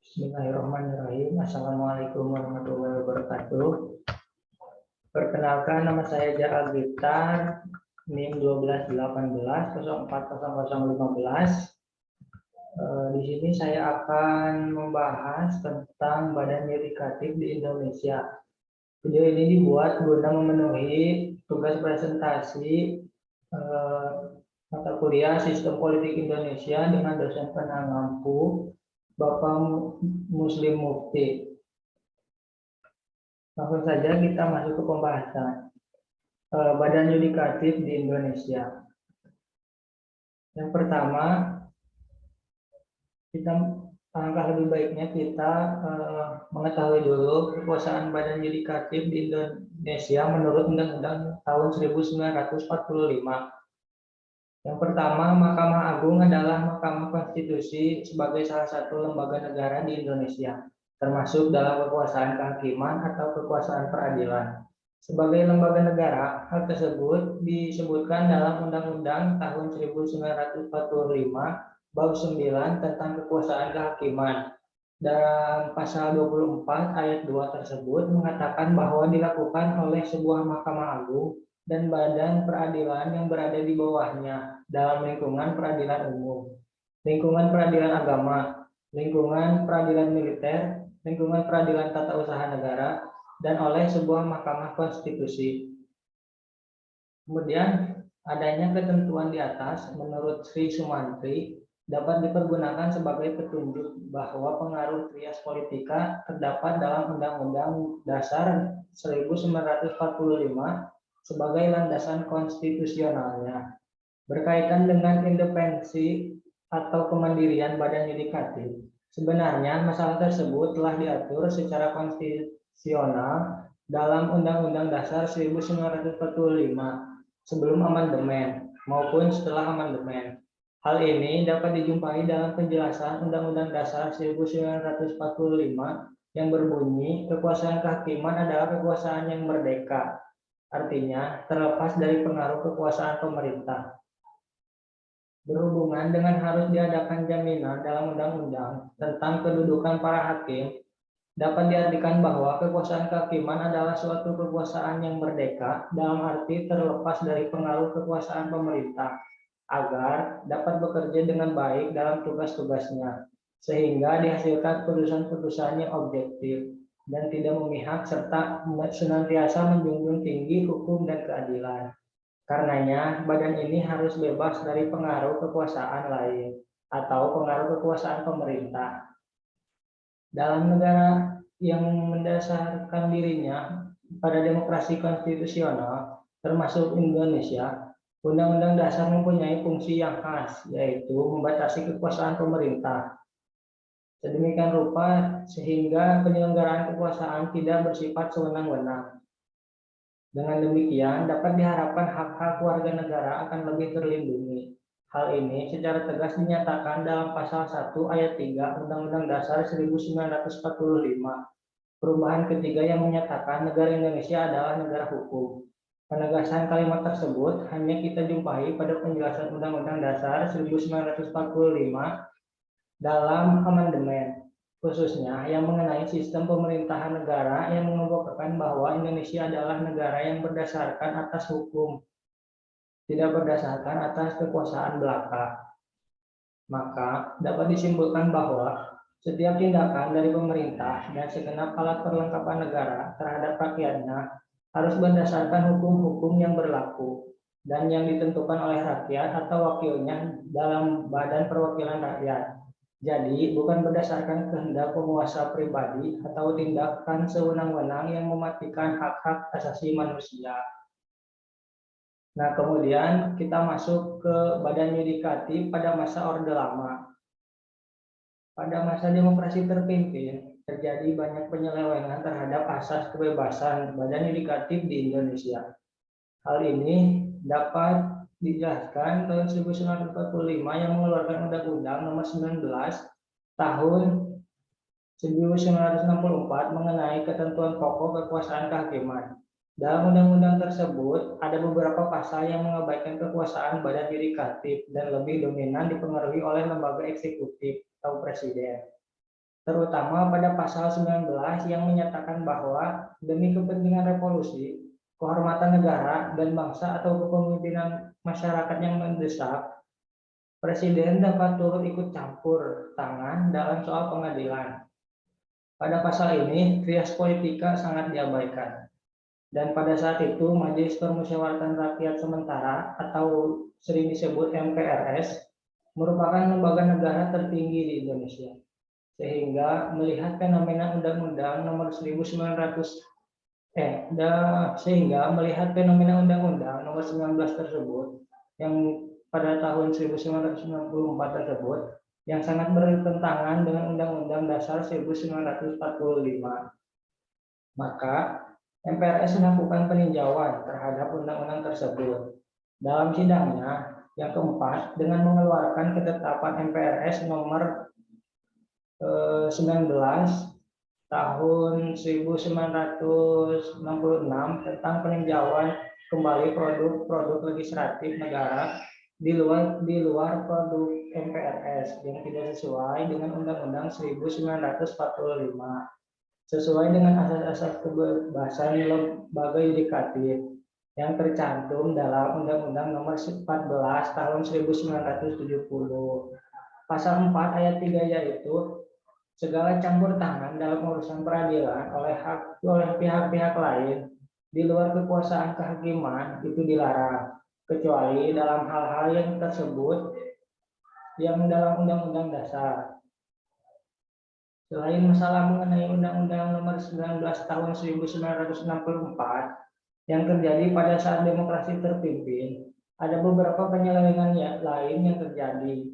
Bismillahirrahmanirrahim. Assalamualaikum warahmatullahi wabarakatuh. Perkenalkan, nama saya Jaal Gitar, NIM 1218 040015. Di sini saya akan membahas tentang badan yudikatif di Indonesia. Video ini dibuat guna memenuhi tugas presentasi mata kuliah Sistem Politik Indonesia dengan dosen pengampu Bapak Muslim Mufti. Langsung saja kita masuk ke pembahasan badan yudikatif di Indonesia. Yang pertama, alangkah lebih baiknya kita mengetahui dulu kekuasaan badan yudikatif di Indonesia menurut Undang-Undang tahun 1945. Yang pertama, Mahkamah Agung adalah Mahkamah Konstitusi sebagai salah satu lembaga negara di Indonesia, termasuk dalam kekuasaan kehakiman atau kekuasaan peradilan. Sebagai lembaga negara, hal tersebut disebutkan dalam Undang-Undang tahun 1945 Bab 9 tentang kekuasaan kehakiman. Dalam pasal 24 ayat 2 tersebut mengatakan bahwa dilakukan oleh sebuah Mahkamah Agung dan badan peradilan yang berada di bawahnya dalam lingkungan peradilan umum, lingkungan peradilan agama, lingkungan peradilan militer, lingkungan peradilan tata usaha negara, dan oleh sebuah mahkamah konstitusi. Kemudian, adanya ketentuan di atas menurut Sri Sumantri dapat dipergunakan sebagai petunjuk bahwa pengaruh trias politika terdapat dalam Undang-Undang Dasar 1945 sebagai landasan konstitusionalnya. Berkaitan dengan independensi atau kemandirian badan yudikatif, sebenarnya masalah tersebut telah diatur secara konstitusional dalam Undang-Undang Dasar 1945 sebelum amandemen maupun setelah amandemen. Hal ini dapat dijumpai dalam penjelasan Undang-Undang Dasar 1945 yang berbunyi kekuasaan kehakiman adalah kekuasaan yang merdeka. Artinya, terlepas dari pengaruh kekuasaan pemerintah. Berhubungan dengan harus diadakan jaminan dalam undang-undang tentang kedudukan para hakim, dapat diartikan bahwa kekuasaan kehakiman adalah suatu kekuasaan yang merdeka dalam arti terlepas dari pengaruh kekuasaan pemerintah, agar dapat bekerja dengan baik dalam tugas-tugasnya, sehingga dihasilkan putusan-putusan yang objektif dan tidak memihak serta senantiasa menjunjung tinggi hukum dan keadilan. Karenanya, badan ini harus bebas dari pengaruh kekuasaan lain atau pengaruh kekuasaan pemerintah. Dalam negara yang mendasarkan dirinya pada demokrasi konstitusional, termasuk Indonesia, Undang-Undang Dasar mempunyai fungsi yang khas, yaitu membatasi kekuasaan pemerintah. Sedemikian rupa sehingga penyelenggaraan kekuasaan tidak bersifat sewenang-wenang. Dengan demikian dapat diharapkan hak-hak warga negara akan lebih terlindungi. Hal ini secara tegas dinyatakan dalam pasal 1 ayat 3 Undang-Undang Dasar 1945. Perubahan ketiga yang menyatakan negara Indonesia adalah negara hukum. Penegasan kalimat tersebut hanya kita jumpai pada penjelasan Undang-Undang Dasar 1945 dalam amandemen, khususnya yang mengenai sistem pemerintahan negara yang mengemukakan bahwa Indonesia adalah negara yang berdasarkan atas hukum, tidak berdasarkan atas kekuasaan belaka. Maka dapat disimpulkan bahwa setiap tindakan dari pemerintah dan segenap alat perlengkapan negara terhadap rakyatnya harus berdasarkan hukum-hukum yang berlaku dan yang ditentukan oleh rakyat atau wakilnya dalam Badan Perwakilan Rakyat. Jadi, bukan berdasarkan kehendak penguasa pribadi atau tindakan sewenang-wenang yang mematikan hak-hak asasi manusia. Nah, kemudian kita masuk ke badan yudikatif pada masa Orde Lama. Pada masa demokrasi terpimpin, terjadi banyak penyelewengan terhadap asas kebebasan badan yudikatif di Indonesia. Hal ini dapat dijelaskan tahun 1945 yang mengeluarkan Undang-Undang Nomor 19 tahun 1964 mengenai ketentuan pokok kekuasaan kehakiman. Dalam undang-undang tersebut ada beberapa pasal yang mengabaikan kekuasaan badan yudikatif dan lebih dominan dipengaruhi oleh lembaga eksekutif atau presiden. terutama pada pasal 19 yang menyatakan bahwa demi kepentingan revolusi, kehormatan negara dan bangsa atau kepemimpinan masyarakat yang mendesak, Presiden dapat turut ikut campur tangan dalam soal pengadilan. Pada pasal ini, trias politika sangat diabaikan. Dan pada saat itu, Majelis Permusyawaratan Rakyat Sementara atau sering disebut MPRS merupakan lembaga negara tertinggi di Indonesia. Sehingga melihat fenomena Undang-Undang Nomor 1900 sehingga melihat fenomena Undang-Undang Nomor 19 tersebut yang pada tahun 1994 tersebut yang sangat bertentangan dengan Undang-Undang Dasar 1945. Maka MPRS melakukan peninjauan terhadap undang-undang tersebut. Dalam sidangnya yang keempat dengan mengeluarkan ketetapan MPRS nomor 19 tahun 1966 tentang peninjauan kembali produk-produk legislatif negara di luar produk MPRS yang tidak sesuai dengan Undang-Undang 1945 sesuai dengan asas-asas kebebasan lembaga yudikatif yang tercantum dalam Undang-Undang Nomor 14 Tahun 1970. Pasal 4 ayat 3 yaitu segala campur tangan dalam urusan peradilan oleh pihak-pihak lain di luar kekuasaan kehakiman itu dilarang, kecuali dalam hal-hal yang tersebut yang dalam Undang-Undang Dasar. Selain masalah mengenai Undang-Undang Nomor 19 Tahun 1964 yang terjadi pada saat demokrasi terpimpin, ada beberapa penyelewengan lain yang terjadi.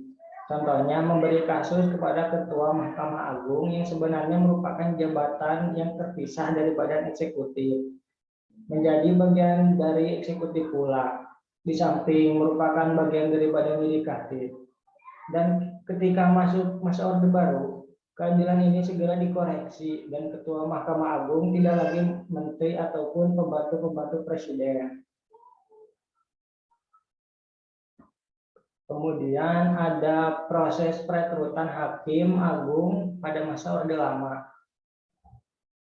Contohnya memberi kasus kepada Ketua Mahkamah Agung yang sebenarnya merupakan jabatan yang terpisah dari Badan Eksekutif, menjadi bagian dari eksekutif pula, di samping merupakan bagian dari Badan Yudikatif. Dan ketika masuk masa Orde Baru, keadilan ini segera dikoreksi dan Ketua Mahkamah Agung tidak lagi menteri ataupun pembantu-pembantu presiden. Kemudian ada proses perekrutan hakim agung pada masa Orde Lama.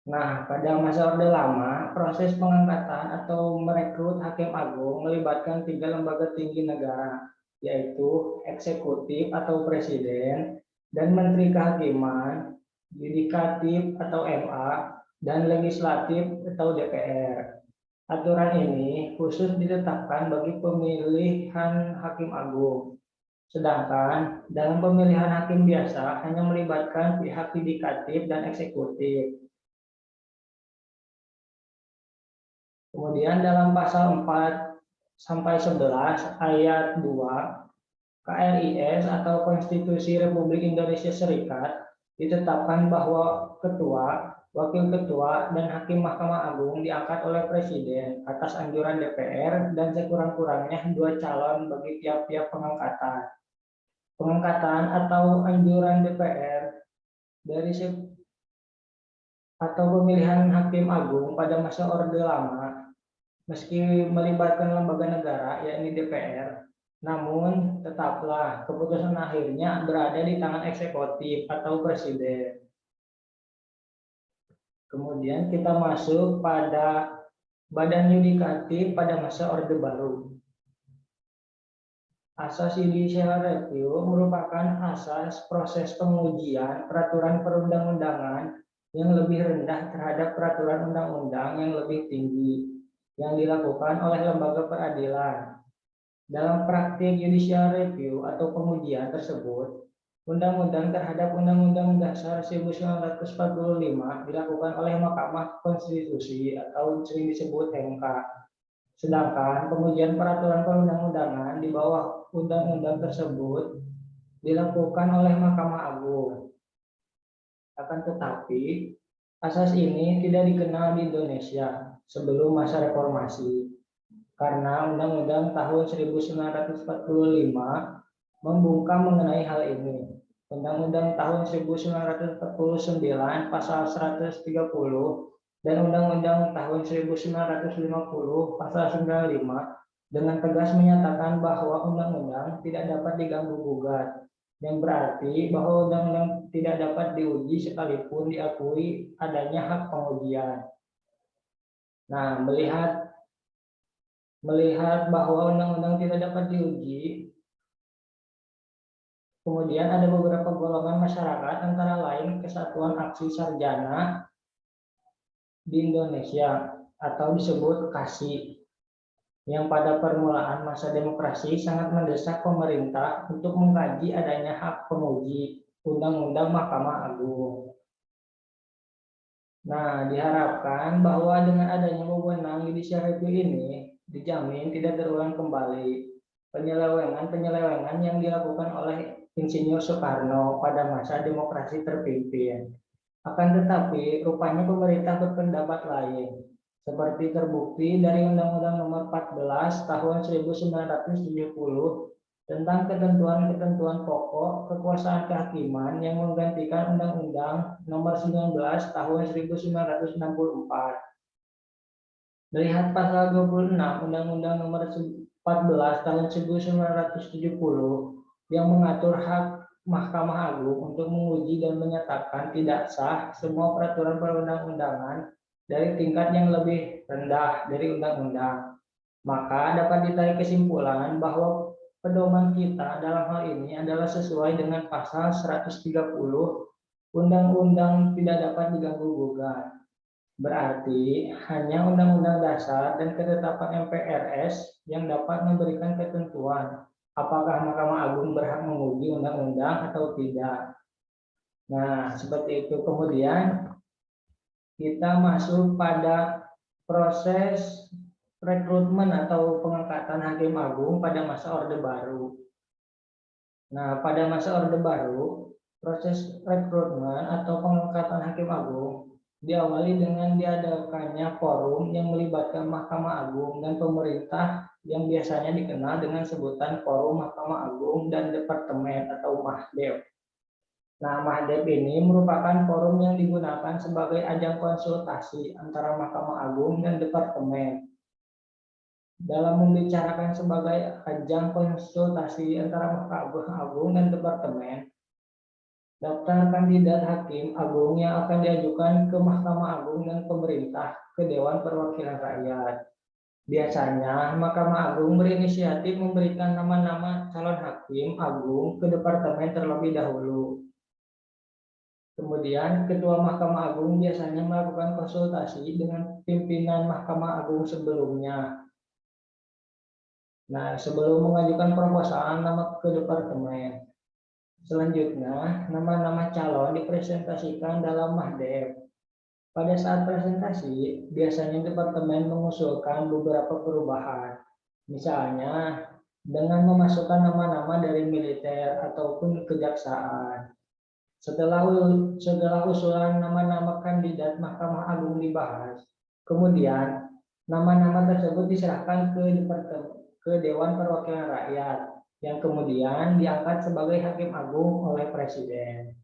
Nah, pada masa Orde Lama, proses pengangkatan atau merekrut hakim agung melibatkan 3 lembaga tinggi negara, yaitu eksekutif atau presiden, dan menteri kehakiman, yudikatif atau MA, dan legislatif atau DPR. Aturan ini khusus ditetapkan bagi pemilihan hakim agung. Sedangkan dalam pemilihan hakim biasa hanya melibatkan pihak yudikatif dan eksekutif. Kemudian dalam pasal 4 sampai 11 ayat 2 KRIS atau Konstitusi Republik Indonesia Serikat ditetapkan bahwa ketua, wakil ketua, dan hakim Mahkamah Agung diangkat oleh Presiden atas anjuran DPR dan sekurang-kurangnya 2 calon bagi tiap-tiap pengangkatan. Pengangkatan atau anjuran DPR atau pemilihan hakim agung pada masa Orde Lama, meski melibatkan lembaga negara, yakni DPR, namun tetaplah keputusan akhirnya berada di tangan eksekutif atau presiden. Kemudian kita masuk pada Badan Yudikatif pada masa Orde Baru. Asas judicial review merupakan asas proses pengujian peraturan perundang-undangan yang lebih rendah terhadap peraturan undang-undang yang lebih tinggi yang dilakukan oleh lembaga peradilan. Dalam praktik judicial review atau pengujian tersebut, undang-undang terhadap Undang-Undang Dasar 1945 dilakukan oleh Mahkamah Konstitusi atau sering disebut MK. Sedangkan pengujian peraturan perundang-undangan di bawah undang-undang tersebut dilakukan oleh Mahkamah Agung. Akan tetapi, asas ini tidak dikenal di Indonesia sebelum masa reformasi. Karena Undang-Undang tahun 1945 membungkam mengenai hal ini. Undang-Undang tahun 1949 pasal 130 dan Undang-Undang tahun 1950 pasal 95 dengan tegas menyatakan bahwa undang-undang tidak dapat diganggu-gugat yang berarti bahwa undang-undang tidak dapat diuji sekalipun diakui adanya hak pengujian. Nah, melihat bahwa undang-undang tidak dapat diuji, kemudian ada beberapa golongan masyarakat antara lain Kesatuan Aksi Sarjana di Indonesia atau disebut KASI, yang pada permulaan masa demokrasi sangat mendesak pemerintah untuk mengkaji adanya hak penguji Undang-Undang Mahkamah Agung. Nah, diharapkan bahwa dengan adanya wewenang judicial review ini dijamin tidak terulang kembali penyelewengan yang dilakukan oleh Insinyur Soekarno pada masa demokrasi terpimpin. Akan tetapi, rupanya pemerintah berpendapat lain, seperti terbukti dari Undang-Undang Nomor 14 Tahun 1970 tentang ketentuan-ketentuan pokok kekuasaan kehakiman yang menggantikan Undang-Undang Nomor 19 Tahun 1964. Melihat pasal 26 Undang-Undang Nomor 14 Tahun 1970 yang mengatur hak Mahkamah Agung untuk menguji dan menyatakan tidak sah semua peraturan perundang-undangan dari tingkat yang lebih rendah dari undang-undang, maka dapat ditarik kesimpulan bahwa pedoman kita dalam hal ini adalah sesuai dengan pasal 130 Undang-Undang tidak dapat diganggu-gugat. Berarti hanya Undang-Undang Dasar dan ketetapan MPRS yang dapat memberikan ketentuan apakah Mahkamah Agung berhak menguji undang-undang atau tidak. Nah, seperti itu. Kemudian kita masuk pada proses rekrutmen atau pengangkatan Hakim Agung pada masa Orde Baru. Nah, pada masa Orde Baru, proses rekrutmen atau pengangkatan Hakim Agung diawali dengan diadakannya forum yang melibatkan Mahkamah Agung dan pemerintah yang biasanya dikenal dengan sebutan Forum Mahkamah Agung dan Departemen atau MAHDEP. Nah, MAHDEP ini merupakan forum yang digunakan sebagai ajang konsultasi antara Mahkamah Agung dan Departemen. Dalam membicarakan sebagai ajang konsultasi antara Mahkamah Agung dan Departemen, daftar kandidat Hakim Agung yang akan diajukan ke Mahkamah Agung dan pemerintah ke Dewan Perwakilan Rakyat. Biasanya, Mahkamah Agung berinisiatif memberikan nama-nama calon Hakim Agung ke Departemen terlebih dahulu. Kemudian, Ketua Mahkamah Agung biasanya melakukan konsultasi dengan pimpinan Mahkamah Agung sebelumnya. Nah, sebelum mengajukan proposal nama ke Departemen. Selanjutnya, nama-nama calon dipresentasikan dalam MAHDEP. Pada saat presentasi, biasanya Departemen mengusulkan beberapa perubahan. Misalnya, dengan memasukkan nama-nama dari militer ataupun kejaksaan. Setelah usulan nama-nama kandidat Mahkamah Agung dibahas, kemudian nama-nama tersebut diserahkan ke Dewan Perwakilan Rakyat, yang kemudian diangkat sebagai Hakim Agung oleh Presiden.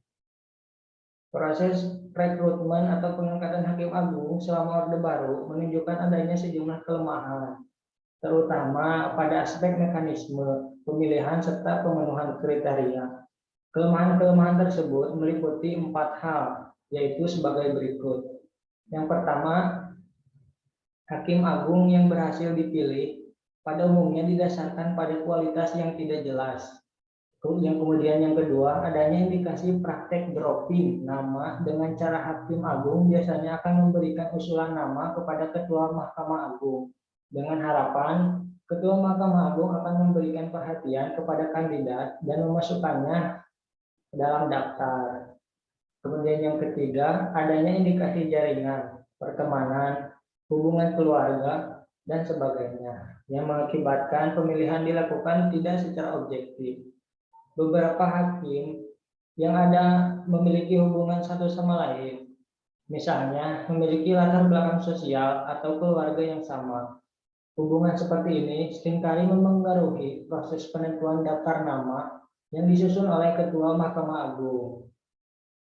Proses rekrutmen atau pengangkatan Hakim Agung selama Orde Baru menunjukkan adanya sejumlah kelemahan, terutama pada aspek mekanisme pemilihan serta pemenuhan kriteria. Kelemahan-kelemahan tersebut meliputi 4 hal, yaitu sebagai berikut. Yang pertama, Hakim Agung yang berhasil dipilih pada umumnya didasarkan pada kualitas yang tidak jelas. Yang kemudian yang kedua, adanya indikasi praktek dropping nama dengan cara Hakim Agung biasanya akan memberikan usulan nama kepada Ketua Mahkamah Agung dengan harapan Ketua Mahkamah Agung akan memberikan perhatian kepada kandidat dan memasukkannya dalam daftar. Kemudian yang ketiga, adanya indikasi jaringan, pertemanan, hubungan keluarga, dan sebagainya, yang mengakibatkan pemilihan dilakukan tidak secara objektif. Beberapa hakim yang ada memiliki hubungan satu sama lain, misalnya memiliki latar belakang sosial atau keluarga yang sama. Hubungan seperti ini seringkali memengaruhi proses penentuan daftar nama yang disusun oleh Ketua Mahkamah Agung.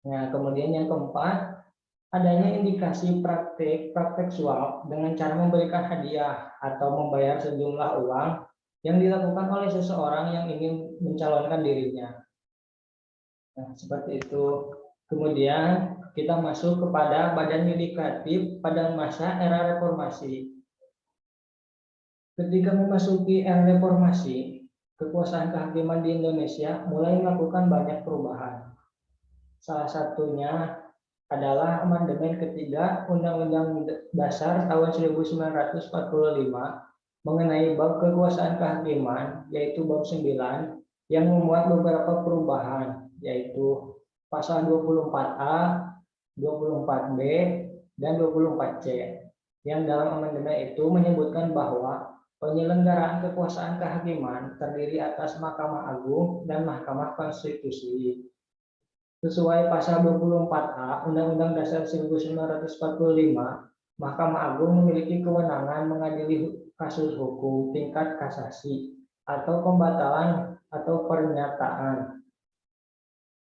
Nah, kemudian yang keempat, adanya indikasi praktek suap dengan cara memberikan hadiah atau membayar sejumlah uang yang dilakukan oleh seseorang yang ingin mencalonkan dirinya. Nah, seperti itu. Kemudian kita masuk kepada badan yudikatif pada masa era reformasi. Ketika memasuki era reformasi, kekuasaan kehakiman di Indonesia mulai melakukan banyak perubahan. Salah satunya adalah amandemen ketiga Undang-Undang Dasar tahun 1945 mengenai bab kekuasaan kehakiman, yaitu bab 9, yang memuat beberapa perubahan, yaitu pasal 24A, 24B, dan 24C. Yang dalam amandemen itu menyebutkan bahwa penyelenggaraan kekuasaan kehakiman terdiri atas Mahkamah Agung dan Mahkamah Konstitusi. Sesuai pasal 24A Undang-Undang Dasar 1945, Mahkamah Agung memiliki kewenangan mengadili kasus hukum tingkat kasasi atau pembatalan atau pernyataan.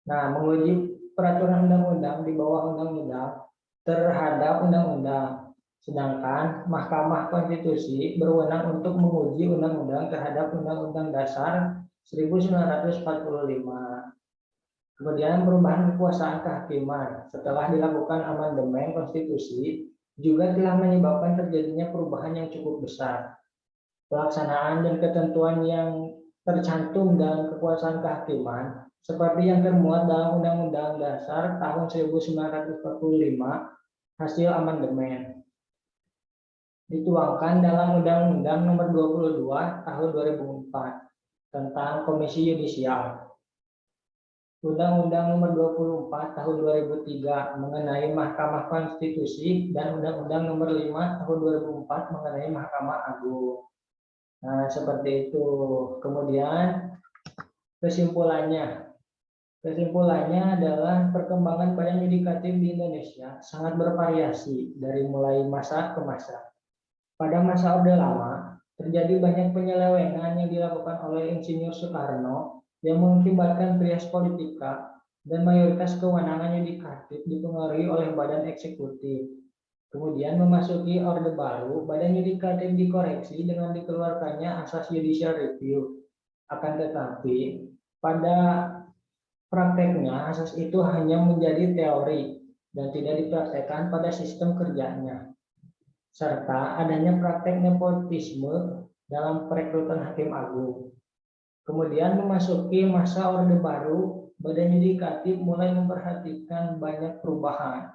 Nah, menguji peraturan undang-undang di bawah undang-undang terhadap undang-undang. Sedangkan Mahkamah Konstitusi berwenang untuk menguji undang-undang terhadap Undang-Undang Dasar 1945. Kemudian perubahan kekuasaan kehakiman setelah dilakukan amandemen konstitusi juga telah menyebabkan terjadinya perubahan yang cukup besar. Pelaksanaan dan ketentuan yang tercantum dalam kekuasaan kehakiman seperti yang termuat dalam Undang-Undang Dasar tahun 1945 hasil amandemen dituangkan dalam Undang-Undang Nomor 22 Tahun 2004 tentang Komisi Yudisial. Undang-Undang Nomor 24 Tahun 2003 mengenai Mahkamah Konstitusi dan Undang-Undang Nomor 5 Tahun 2004 mengenai Mahkamah Agung. Nah, seperti itu. Kemudian kesimpulannya. Kesimpulannya adalah perkembangan badan yudikatif di Indonesia sangat bervariasi dari mulai masa ke masa. Pada masa Orde Lama, terjadi banyak penyelewengan yang dilakukan oleh Insinyur Soekarno yang mengakibatkan trias politika dan mayoritas kewenangan yudikatif dipengaruhi oleh badan eksekutif. Kemudian memasuki Orde Baru, badan yudikatif dikoreksi dengan dikeluarkannya asas judicial review. Akan tetapi, pada prakteknya asas itu hanya menjadi teori dan tidak dipraktekkan pada sistem kerjanya, serta adanya praktek nepotisme dalam perekrutan hakim agung. Kemudian memasuki masa Orde Baru, badan yudikatif mulai memperhatikan banyak perubahan.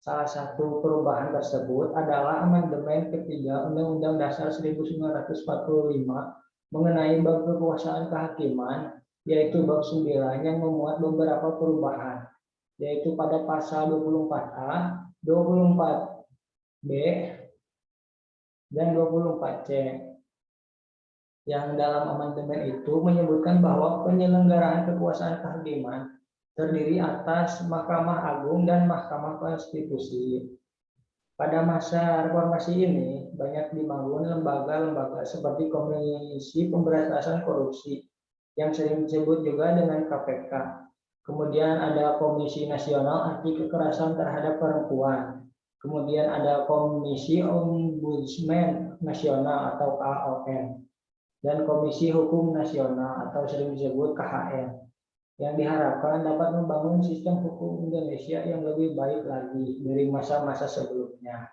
Salah satu perubahan tersebut adalah amandemen ketiga Undang-Undang Dasar 1945 mengenai bab kekuasaan kehakiman, yaitu bab 9 yang memuat beberapa perubahan, yaitu pada pasal 24A, 24B, dan 24C. Yang dalam amandemen itu menyebutkan bahwa penyelenggaraan kekuasaan kehakiman terdiri atas Mahkamah Agung dan Mahkamah Konstitusi. Pada masa reformasi ini, banyak dibangun lembaga-lembaga seperti Komisi Pemberantasan Korupsi, yang sering disebut juga dengan KPK. Kemudian ada Komisi Nasional Anti Kekerasan Terhadap Perempuan. Kemudian ada Komisi Ombudsman Nasional atau KON. Dan Komisi Hukum Nasional atau sering disebut KHN, yang diharapkan dapat membangun sistem hukum Indonesia yang lebih baik lagi dari masa-masa sebelumnya.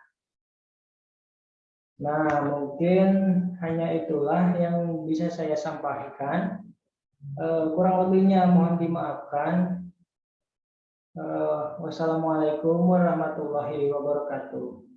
Nah, mungkin hanya itulah yang bisa saya sampaikan. Kurang lebihnya mohon dimaafkan. Wassalamualaikum warahmatullahi wabarakatuh.